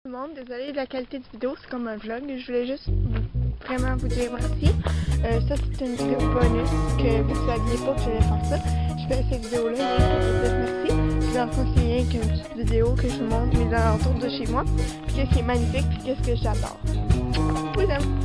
Tout le monde, désolée de la qualité de vidéo, c'est comme un vlog. Je voulais juste vraiment vous dire merci. Ça, c'est une vidéo bonus que vous ne saviez pas que j'allais faire ça. Je fais cette vidéo-là rien que pour vous dire merci. Puis dans le fond, c'est rien qu'une petite vidéo que je vous montre mes alentours de chez moi. Puis qu'est-ce qui est magnifique, puis qu'est-ce que j'adore. Je vous aime.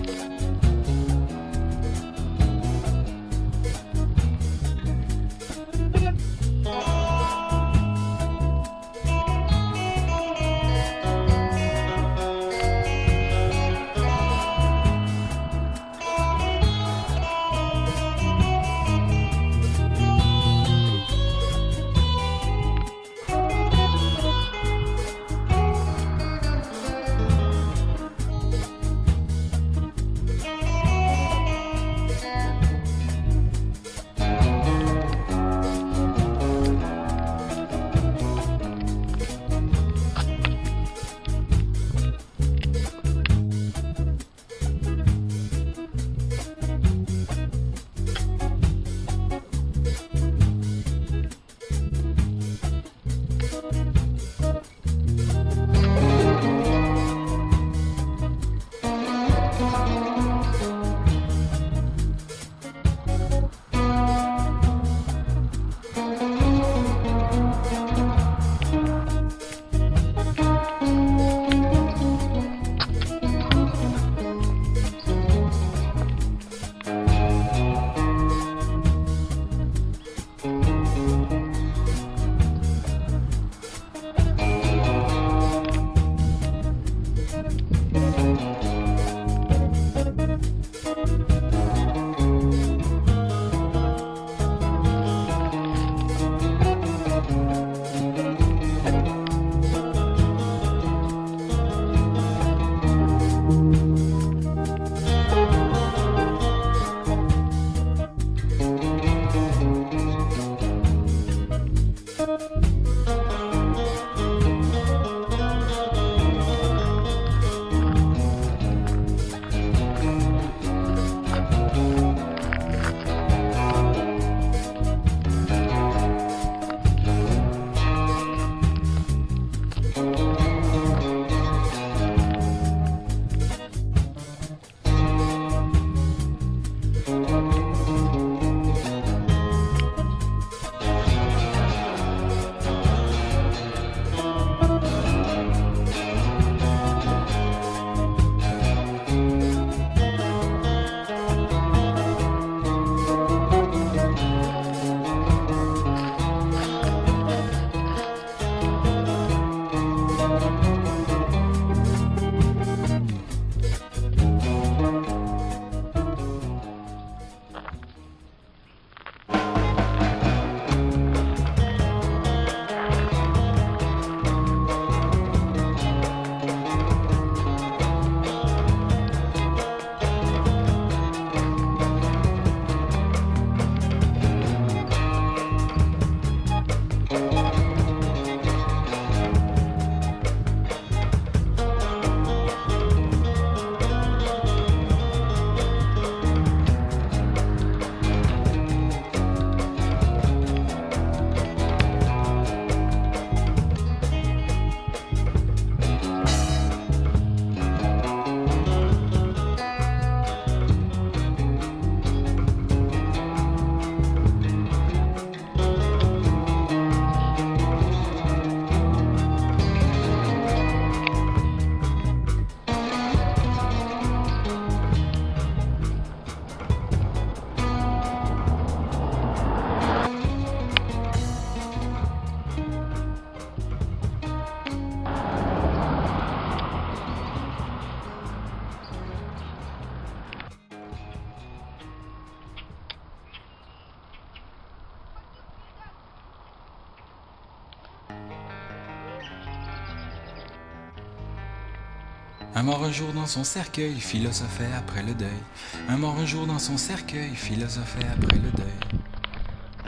Un mort un jour dans son cercueil philosophait après le deuil. Un mort un jour dans son cercueil philosophait après le deuil.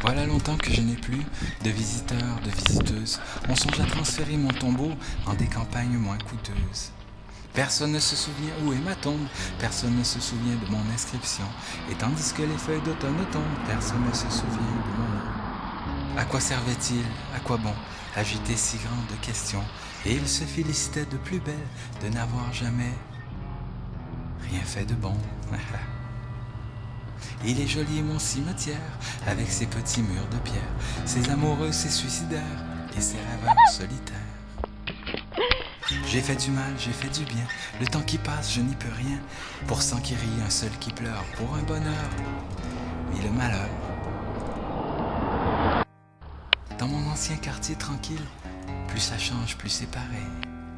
Voilà longtemps que je n'ai plus de visiteurs, de visiteuses. On songe à transférer mon tombeau en des campagnes moins coûteuses. Personne ne se souvient où est ma tombe, personne ne se souvient de mon inscription. Et tandis que les feuilles d'automne tombent, personne ne se souvient de mon nom. À quoi servait-il? À quoi bon agiter si grande de questions? Et il se félicitait de plus belle de n'avoir jamais rien fait de bon. Il est joli mon cimetière, avec ses petits murs de pierre, ses amoureux, ses suicidaires et ses rêveurs solitaires. J'ai fait du mal, j'ai fait du bien, le temps qui passe, je n'y peux rien. Pour 100 qui rit, un seul qui pleure, pour un bonheur, et le malheur. Dans mon ancien quartier tranquille, plus ça change, plus c'est pareil.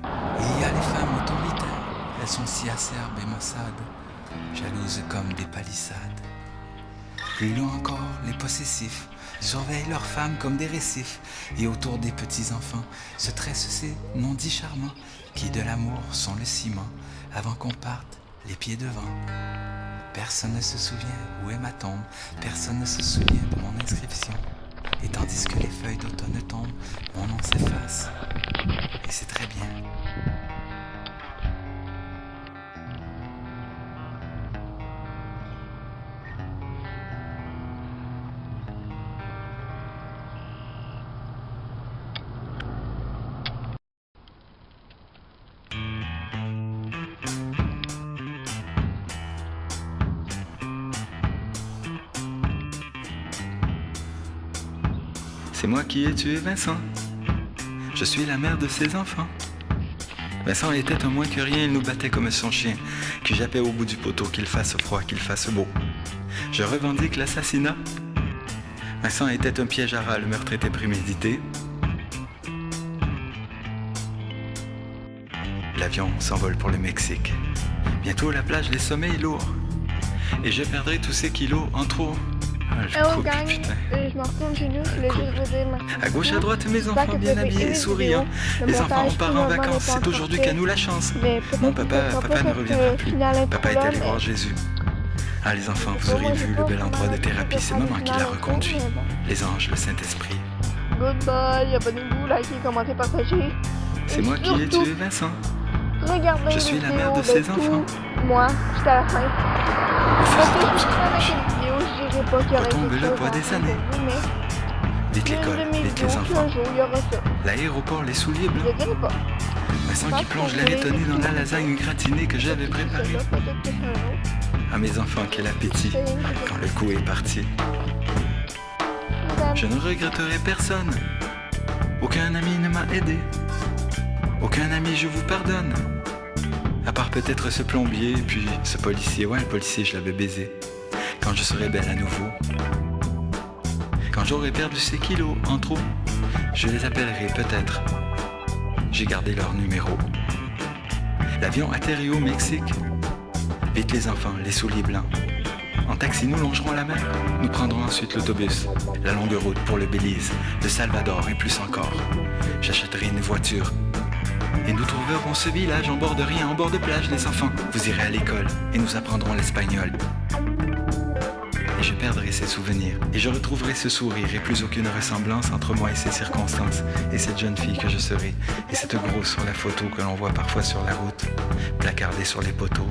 Il y a les femmes autoritaires, elles sont si acerbes et maussades, jalouses comme des palissades. Plus loin encore, les possessifs surveillent leurs femmes comme des récifs, et autour des petits-enfants se tressent ces non-dits charmants qui de l'amour sont le ciment avant qu'on parte les pieds devant. Personne ne se souvient où est ma tombe, personne ne se souvient de mon inscription. Et tandis que les feuilles d'automne tombent, mon nom s'efface, et c'est très bien. C'est moi qui ai tué Vincent. Je suis la mère de ses enfants. Vincent était un moins que rien, il nous battait comme son chien, qui jappait au bout du poteau, qu'il fasse froid, qu'il fasse beau. Je revendique l'assassinat. Vincent était un piège à rats, le meurtre était prémédité. L'avion s'envole pour le Mexique. Bientôt la plage, les sommeils lourds. Et je perdrai tous ces kilos en trop. Oh gang, je me retourne chez nous, je voulais juste vous dire merci. À gauche, à droite, mes enfants bien habillés et souriants. Les enfants, on part en vacances, c'est aujourd'hui qu'à nous la chance. Mon papa ne reviendra plus. Papa est allé voir Jésus. Ah, les enfants, vous auriez vu le bel endroit de thérapie, c'est maman qui l'a reconduit. Les anges, le Saint-Esprit. Goodbye, abonnez-vous, likez, commentez, partagez. C'est moi qui ai tué Vincent. Regardez je suis la mère de ses enfants. Moi, j'étais à la fin. Retombe le poids des années. Vite l'école, vite les enfants. L'aéroport, les souliers blancs. Vincent qui plonge l'air étonné dans la lasagne gratinée que j'avais préparée. À mes enfants, quel appétit quand le coup est parti. Je ne regretterai personne. Aucun ami ne m'a aidé. Aucun ami, je vous pardonne. À part peut-être ce plombier, puis ce policier. Ouais, le policier, je l'avais baisé. Quand je serai belle à nouveau. Quand j'aurai perdu ces kilos en trop, je les appellerai peut-être. J'ai gardé leur numéro. L'avion atterrit au Mexique. Vite les enfants, les souliers blancs. En taxi, nous longerons la mer. Nous prendrons ensuite l'autobus. La longue route pour le Belize, le Salvador et plus encore. J'achèterai une voiture. Et nous trouverons ce village en bord de rien, en bord de plage, les enfants. Vous irez à l'école et nous apprendrons l'espagnol. Et je perdrai ces souvenirs. Et je retrouverai ce sourire et plus aucune ressemblance entre moi et ces circonstances. Et cette jeune fille que je serai. Et cette grosse sur la photo que l'on voit parfois sur la route, placardée sur les poteaux.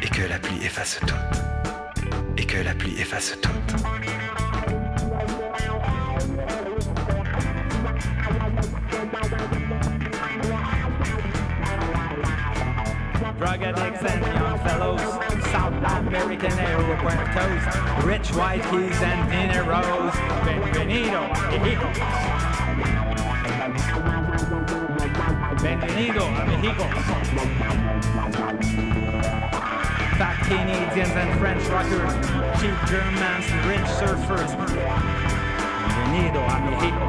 Et que la pluie efface tout. Et que la pluie efface tout. Drug addicts and young fellows, South American aeropuertos, rich white keys and dineros, bienvenido, Mexico. Bienvenido a Mexico. Fat Canadians and French rockers, cheap Germans and rich surfers. Bienvenido a Mexico.